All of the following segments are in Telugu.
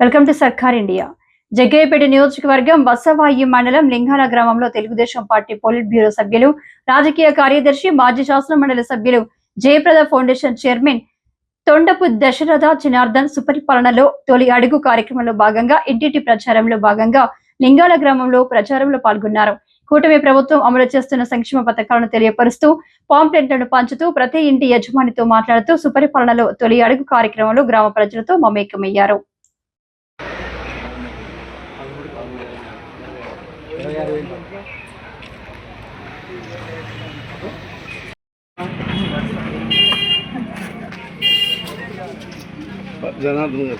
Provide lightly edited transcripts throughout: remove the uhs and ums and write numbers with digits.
వెల్కమ్ టు సర్కార్ ఇండియా. జగ్గయ్యపేట నియోజకవర్గం బసవాయి మండలం లింగాల గ్రామంలో తెలుగుదేశం పార్టీ పోలిట్ బ్యూరో సభ్యులు, రాజకీయ కార్యదర్శి, మాజీ శాసన మండలి సభ్యులు, జయప్రద ఫౌండేషన్ చైర్మన్ తొండపు దశరథ జనార్దన్ సుపరిపాలనలో తొలి అడుగు కార్యక్రమంలో భాగంగా ఇంటింటి ప్రచారంలో భాగంగా లింగాల గ్రామంలో ప్రచారంలో పాల్గొన్నారు. కూటమి ప్రభుత్వం అమలు చేస్తున్న సంక్షేమ పథకాలను తెలియపరుస్తూ పాంప్లెట్లను పంచుతూ ప్రతి ఇంటి యజమానితో మాట్లాడుతూ సుపరిపాలనలో తొలి అడుగు కార్యక్రమంలో గ్రామ ప్రజలతో మమేకమయ్యారు. జనార్దన్ గారు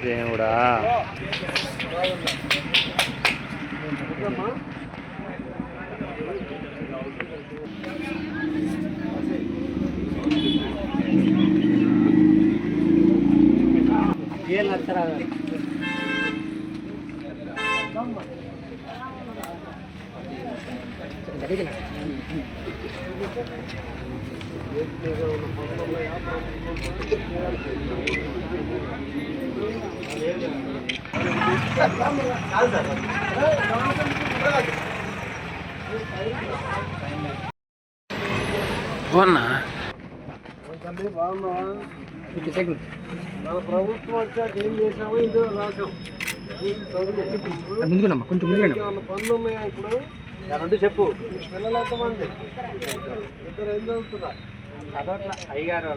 దేవుడా మన ప్రభుత్వం వచ్చాక ఏం చేసామో ఇందులో రాసాం. కొంచెం పనులు ఉన్నాయా ఇప్పుడు? ఎవరంటే చెప్పు. పిల్లలు ఎంతమంది? ఇద్దరు ఏం చదువుతున్నారు? అయ్యగారు